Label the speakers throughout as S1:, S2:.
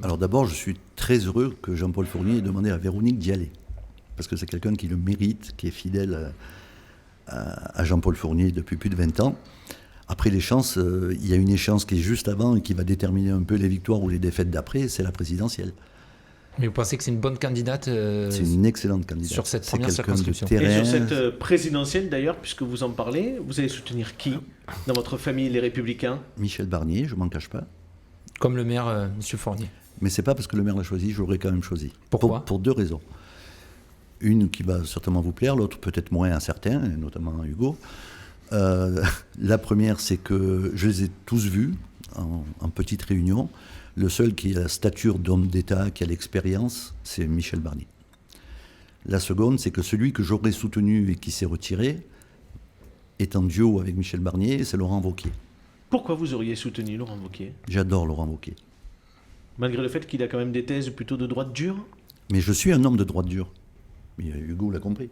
S1: Alors d'abord, je suis très heureux que Jean-Paul Fournier ait demandé à Véronique d'y aller. Parce que c'est quelqu'un qui le mérite, qui est fidèle à Jean-Paul Fournier depuis plus de 20 ans. Après l'échéance, il y a une échéance qui est juste avant et qui va déterminer un peu les victoires ou les défaites d'après, c'est la présidentielle.
S2: Mais vous pensez que c'est une bonne candidate
S1: C'est une excellente candidate.
S2: sur cette
S1: C'est
S2: première
S1: quelqu'un de
S2: circonscription.
S1: terrain.
S3: Et sur cette présidentielle, d'ailleurs, puisque vous en parlez, vous allez soutenir qui dans votre famille, les Républicains?
S1: Michel Barnier, je m'en cache pas.
S2: Comme le maire, M. Fournier.
S1: Mais c'est pas parce que le maire l'a choisi, je l'aurais quand même choisi.
S2: Pourquoi ?
S1: Pour deux raisons. Une qui va certainement vous plaire, l'autre peut-être moins à certains, et notamment à Hugo. La première, c'est que je les ai tous vus en petite réunion. Le seul qui a la stature d'homme d'État, qui a l'expérience, c'est Michel Barnier. La seconde, c'est que celui que j'aurais soutenu et qui s'est retiré est en duo avec Michel Barnier, c'est Laurent Wauquiez.
S3: Pourquoi vous auriez soutenu Laurent Wauquiez?
S1: J'adore Laurent Wauquiez.
S3: Malgré le fait qu'il a quand même des thèses plutôt de droite dure?
S1: Mais je suis un homme de droite dure. Mais Hugo l'a compris.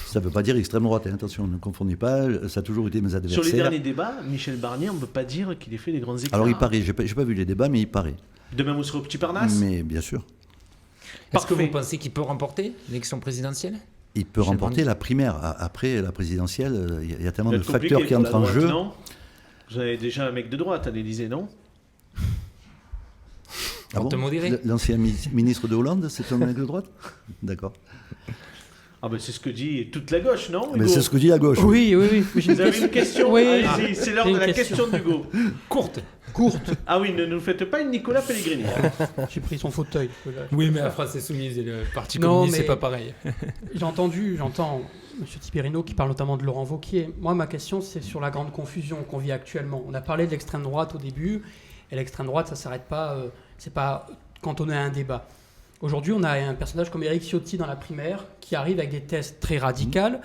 S1: Ça ne veut pas dire extrême droite, hein. Attention, ne confondez pas, ça a toujours été mes adversaires.
S3: Sur les derniers débats, Michel Barnier, on ne peut pas dire qu'il ait fait des grands écarts.
S1: Alors il paraît, j'ai pas vu les débats, mais il paraît.
S3: Demain, vous serez au Petit Parnasse?
S1: Mais bien sûr,
S2: Est-ce que
S3: Parfait.
S2: vous pensez qu'il peut remporter l'élection présidentielle ?
S1: il peut
S2: Michel
S1: remporter
S2: Barnier.
S1: la primaire. Après la présidentielle, il y a tellement
S3: Ça
S1: de
S3: va être compliqué
S1: facteurs qui
S3: pour la
S1: entrent en
S3: droite,
S1: jeu.
S3: non? Vous avez déjà un mec de droite à l'Élysée, non?
S1: Ah
S2: Pour te modérer.
S1: L'ancien ministre de Hollande, c'est un mec de droite? D'accord.
S3: Ah ben c'est ce que dit toute la gauche, non,
S1: Mais
S3: Hugo?
S1: c'est ce que dit la gauche.
S4: Oui.
S3: Vous avez une question?
S4: Oui.
S3: Allez-y, c'est l'heure
S4: J'ai
S3: de
S4: une
S3: la
S4: question.
S3: question d'Hugo.
S2: Courte.
S3: Ah oui, ne nous faites pas une Nicolas Pellegrini.
S4: J'ai pris son fauteuil.
S2: Oui, mais la France est soumise et le Parti
S4: Non,
S2: communiste,
S4: mais-
S2: c'est pas pareil.
S4: J'entends M. Tiberino qui parle notamment de Laurent Wauquiez. Moi, ma question, c'est sur la grande confusion qu'on vit actuellement. On a parlé de l'extrême droite au début, et l'extrême droite, ça ne s'arrête pas, c'est pas cantonné à un débat. Aujourd'hui, on a un personnage comme Éric Ciotti dans la primaire qui arrive avec des thèses très radicales.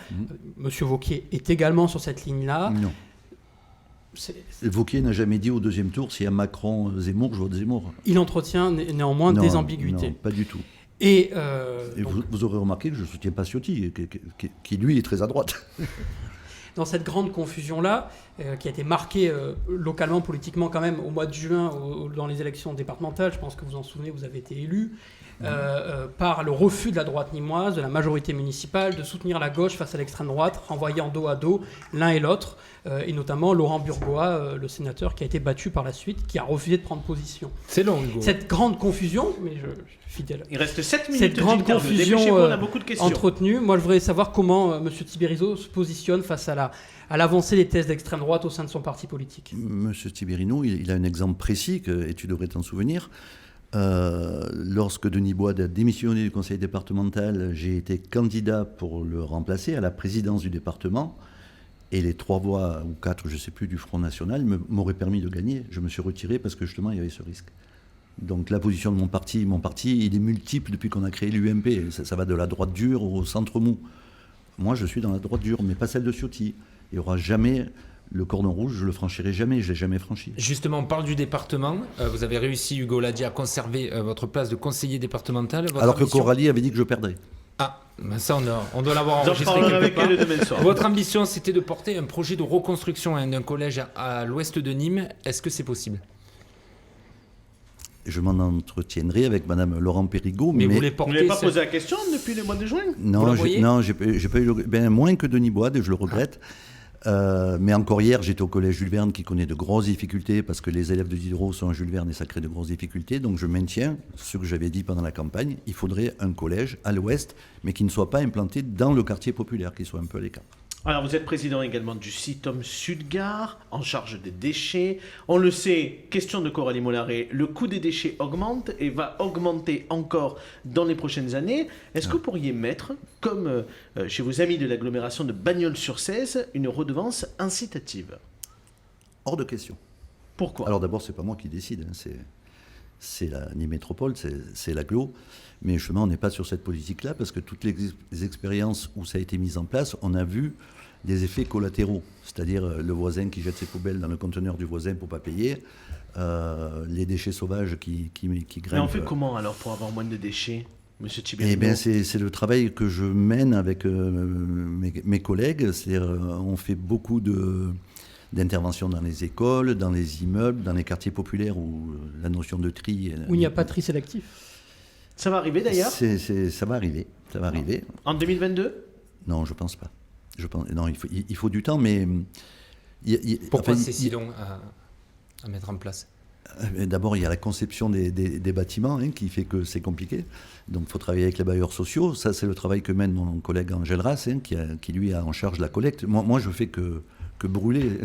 S4: Monsieur Wauquiez est également sur cette ligne-là.
S1: Non.
S4: C'est-
S1: Wauquiez n'a jamais dit au deuxième tour, s'il y a Macron-Zemmour, je vote Zemmour.
S4: Il entretient néanmoins
S1: Non,
S4: des ambiguïtés.
S1: Non, pas du tout.
S4: Et,
S1: Et
S4: donc,
S1: vous aurez remarqué que je ne soutiens pas Ciotti, qui lui est très à droite.
S4: dans cette grande confusion-là, qui a été marquée localement, politiquement quand même, au mois de juin, dans les élections départementales, je pense que vous en souvenez, vous avez été élu, par le refus de la droite nîmoise, de la majorité municipale, de soutenir la gauche face à l'extrême droite, renvoyant dos à dos l'un et l'autre, et notamment Laurent Burgoa, le sénateur qui a été battu par la suite, qui a refusé de prendre position.
S2: C'est long, Hugo.
S4: Cette grande confusion, mais je suis fidèle.
S3: Il reste 7 minutes
S4: Cette grande
S3: d'interview.
S4: confusion
S3: Dépêchez-vous, on a beaucoup de questions.
S4: entretenue, moi je voudrais savoir comment M. Tiberizo se positionne face à l'avancée des thèses d'extrême droite au sein de son parti politique.
S1: Monsieur Tiberino, il a un exemple précis, et tu devrais t'en souvenir. Lorsque Denis Boide a démissionné du conseil départemental, j'ai été candidat pour le remplacer à la présidence du département. Et les 3 voix, ou 4, je ne sais plus, du Front National m'auraient permis de gagner. Je me suis retiré parce que justement, il y avait ce risque. Donc la position de mon parti, il est multiple depuis qu'on a créé l'UMP. Ça va de la droite dure au centre mou. Moi, je suis dans la droite dure, mais pas celle de Ciotti. Il n'y aura jamais le cordon rouge, je ne le franchirai jamais, je ne l'ai jamais franchi.
S2: Justement, on parle du département. Vous avez réussi, Hugo l'a dit, à conserver votre place de conseiller départemental. Votre
S1: Alors que
S2: ambition-
S1: Coralie avait dit que je perdrais.
S2: Ah, ben ça, on doit l'avoir
S3: J'en
S2: enregistré
S3: parlerai
S2: quelque
S3: avec
S2: part.
S3: elle demain soir.
S2: Votre ambition, c'était de porter un projet de reconstruction d'un collège à l'ouest de Nîmes. Est-ce que c'est possible ?
S1: Je m'en entretiendrai avec Madame Laurent Périgot.
S2: Mais vous voulez
S3: Vous
S2: porter...
S3: n'avez pas
S2: ce-
S3: posé la question depuis le mois de juin?
S2: Vous
S1: Non,
S2: l'envoyez
S1: j'ai pas eu moins que Denis Boide, et je le regrette. Mais encore hier, j'étais au collège Jules Verne qui connaît de grosses difficultés parce que les élèves de Diderot sont à Jules Verne et ça crée de grosses difficultés. Donc je maintiens ce que j'avais dit pendant la campagne. Il faudrait un collège à l'ouest, mais qui ne soit pas implanté dans le quartier populaire, qui soit un peu à l'écart.
S3: Alors, vous êtes président également du CITOM Sud-Gare, en charge des déchets. On le sait, question de Coralie Mollaret, le coût des déchets augmente et va augmenter encore dans les prochaines années. Est-ce que vous pourriez mettre, comme chez vos amis de l'agglomération de Bagnols-sur-Cèze, une redevance incitative?
S1: Hors de question.
S3: Pourquoi?
S1: Alors d'abord, c'est pas moi qui décide, hein, c'est la Nimétropole, c'est l'agglo. Mais justement, on n'est pas sur cette politique-là parce que toutes les expériences où ça a été mis en place, on a vu des effets collatéraux. C'est-à-dire le voisin qui jette ses poubelles dans le conteneur du voisin pour ne pas payer, les déchets sauvages qui grimpent.
S3: Mais on fait comment alors pour avoir moins de déchets, Monsieur Tiberino?
S1: Eh bien, c'est le travail que je mène avec mes collègues. C'est-à-dire, on fait beaucoup d'intervention dans les écoles, dans les immeubles, dans les quartiers populaires où la notion de tri...
S4: Où il n'y a pas de tri sélectif.
S3: Ça va arriver d'ailleurs
S1: Ça va arriver. Ça va arriver.
S3: En 2022 ?
S1: Non, je pense pas. Non, il faut du temps, mais...
S2: Pourquoi c'est si long à mettre en place ?
S1: D'abord, il y a la conception des bâtiments qui fait que c'est compliqué. Donc, il faut travailler avec les bailleurs sociaux. Ça, c'est le travail que mène mon collègue Angèle Rass, qui lui a en charge la collecte. Moi je fais que brûler.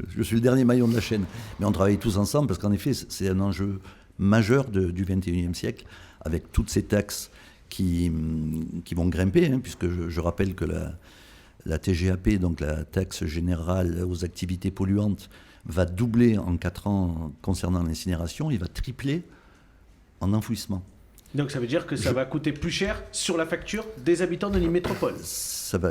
S1: Je suis le dernier maillon de la chaîne. Mais on travaille tous ensemble parce qu'en effet, c'est un enjeu majeur du XXIe siècle, avec toutes ces taxes qui vont grimper, puisque je rappelle que la TGAP, donc la taxe générale aux activités polluantes, va doubler en 4 ans concernant l'incinération, il va tripler en enfouissement.
S3: Donc ça veut dire que ça va coûter plus cher sur la facture des habitants de Nîmes Métropole.
S1: Ça va,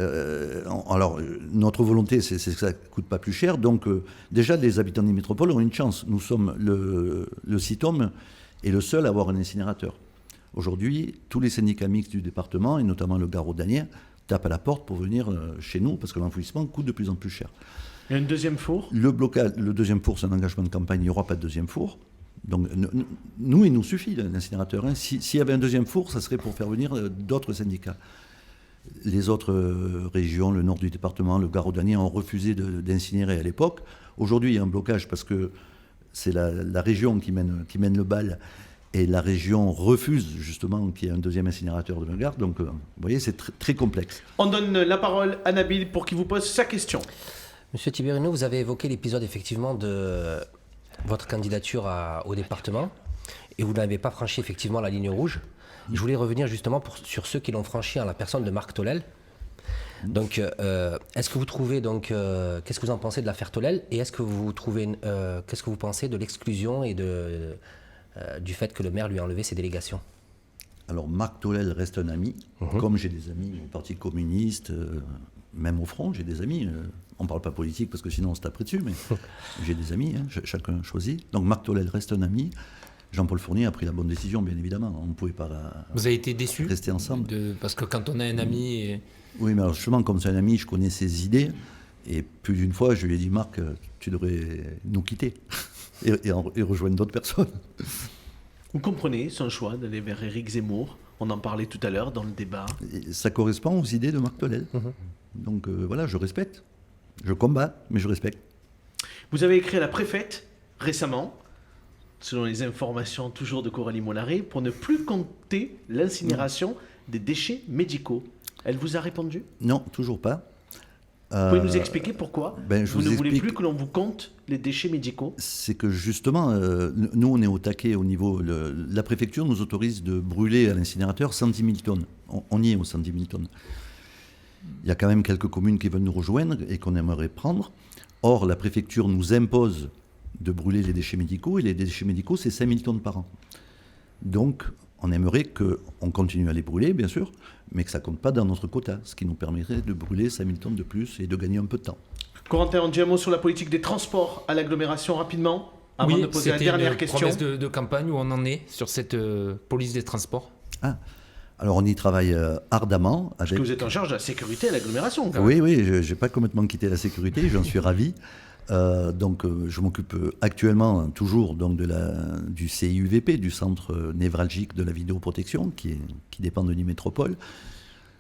S1: alors, notre volonté, c'est que ça ne coûte pas plus cher. Donc, déjà, les habitants de Nîmes Métropole ont une chance. Nous sommes le CITOM est le seul à avoir un incinérateur. Aujourd'hui, tous les syndicats mixtes du département, et notamment le Garo-Danien, tapent à la porte pour venir chez nous, parce que l'enfouissement coûte de plus en plus cher.
S3: Il y a un deuxième four ?
S1: Le deuxième four, c'est un engagement de campagne, il n'y aura pas de deuxième four. Donc, nous, il nous suffit l'incinérateur. S'il y avait un deuxième four, ça serait pour faire venir d'autres syndicats. Les autres régions, le nord du département, le Garo-Danien, ont refusé d'incinérer à l'époque. Aujourd'hui, il y a un blocage parce que c'est la région qui mène le bal, et la région refuse justement qu'il y ait un deuxième incinérateur de la gare. Donc, vous voyez, c'est très complexe.
S3: On donne la parole à Nabil pour qu'il vous pose sa question.
S5: Monsieur Tibérino, vous avez évoqué l'épisode effectivement de votre candidature au département et vous n'avez pas franchi effectivement la ligne rouge. Je voulais revenir justement sur ceux qui l'ont franchi en la personne de Marc Tolel. Donc, est-ce que vous trouvez donc, qu'est-ce que vous en pensez de l'affaire Tolel et est-ce que vous trouvez, qu'est-ce que vous pensez de l'exclusion et du fait que le maire lui a enlevé ses délégations ?
S1: Alors, Marc Tolel reste un ami, comme j'ai des amis au Parti communiste, même au Front, j'ai des amis. On ne parle pas politique parce que sinon on se taperait dessus, mais j'ai des amis, chacun choisit. Donc Marc Tolel reste un ami. Jean-Paul Fournier a pris la bonne décision, bien évidemment. On ne pouvait pas
S2: Vous avez été déçu
S1: rester ensemble.
S2: Parce que quand on a un ami...
S1: Oui, mais alors justement, comme c'est un ami, je connais ses idées. Et plus d'une fois, je lui ai dit, Marc, tu devrais nous quitter et rejoindre d'autres personnes.
S3: Vous comprenez son choix d'aller vers Éric Zemmour ? On en parlait tout à l'heure dans le débat.
S1: Et ça correspond aux idées de Marc Tolel. Donc voilà, je respecte. Je combats, mais je respecte.
S3: Vous avez écrit à la préfète récemment, selon les informations toujours de Coralie Mollaret, pour ne plus compter l'incinération des déchets médicaux. Elle vous a répondu ?
S1: Non, toujours pas.
S3: Vous pouvez nous expliquer pourquoi vous ne voulez plus que l'on vous compte les déchets médicaux ?
S1: C'est que justement, nous on est au taquet au niveau... la préfecture nous autorise de brûler à l'incinérateur 110 000 tonnes. On y est aux 110 000 tonnes. Il y a quand même quelques communes qui veulent nous rejoindre et qu'on aimerait prendre. Or, la préfecture nous impose de brûler les déchets médicaux, et les déchets médicaux, c'est 5 000 tonnes par an. Donc, on aimerait qu'on continue à les brûler, bien sûr, mais que ça ne compte pas dans notre quota, ce qui nous permettrait de brûler 5 000 tonnes de plus et de gagner un peu de temps.
S3: Corentin, on dit un mot sur la politique des transports à l'agglomération rapidement, avant de poser la dernière question.
S2: C'était une promesse de campagne où on en est sur cette police des transports.
S1: Alors on y travaille ardemment.
S3: Parce que vous êtes en charge de la sécurité à l'agglomération.
S1: Oui, je n'ai pas complètement quitté la sécurité, j'en suis ravi. Donc je m'occupe actuellement toujours donc, du CIUVP, du centre névralgique de la vidéoprotection, qui dépend de Nîmes Métropole.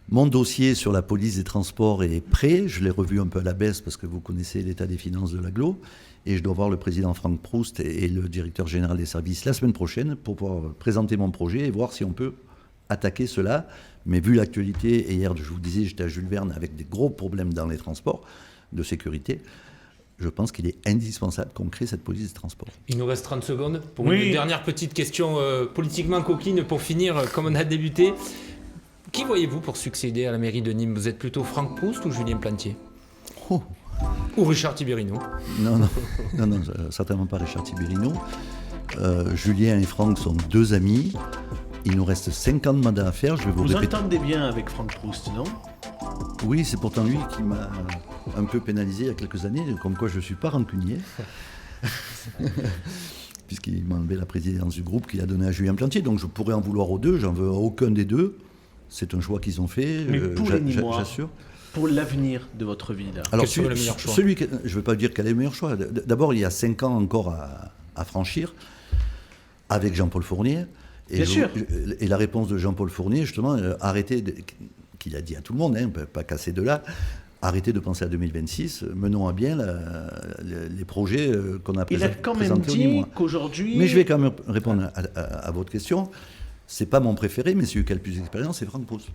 S1: Mon dossier sur la police des transports est prêt, je l'ai revu un peu à la baisse parce que vous connaissez l'état des finances de l'agglo, et je dois voir le président Franck Proust et le directeur général des services la semaine prochaine pour pouvoir présenter mon projet et voir si on peut attaquer cela. Mais vu l'actualité, et hier je vous disais, j'étais à Jules Verne avec des gros problèmes dans les transports de sécurité, je pense qu'il est indispensable qu'on crée cette police des transports.
S2: Il nous reste 30 secondes pour une dernière petite question politiquement coquine pour finir comme on a débuté. Qui voyez-vous pour succéder à la mairie de Nîmes ? Vous êtes plutôt Franck Proust ou Julien Plantier ? Ou Richard Tibérino ?
S1: Non, certainement pas Richard Tibérino. Julien et Franck sont deux amis. Il nous reste 5 ans de mandat à faire. Je vais vous répéter.
S3: Entendez bien avec Franck Proust, non ?
S1: Oui, c'est pourtant lui qui m'a un peu pénalisé il y a quelques années, comme quoi je ne suis pas rancunier. Puisqu'il m'a enlevé la présidence du groupe qu'il a donné à Julien Plantier. Donc je pourrais en vouloir aux deux, j'en veux à aucun des deux. C'est un choix qu'ils ont fait,
S3: Mais pour les Nîmois,
S1: j'assure.
S3: pour l'avenir de votre ville.
S1: Alors,
S2: Quel serait le meilleur choix?
S1: je ne veux pas dire quel est le meilleur choix. D'abord, il y a 5 ans encore à franchir avec Jean-Paul Fournier.
S3: Bien sûr.
S1: Et la réponse de Jean-Paul Fournier, justement, qu'il a dit à tout le monde, hein, pas casser de là, arrêtez de penser à 2026, menons à bien les projets qu'on a
S3: Il a
S1: présentés
S3: quand même
S1: au
S3: dit
S1: Nîmois.
S3: qu'aujourd'hui...
S1: Mais je vais quand même répondre à votre question. C'est pas mon préféré, mais celui qui a le plus d'expérience, c'est Franck Proust.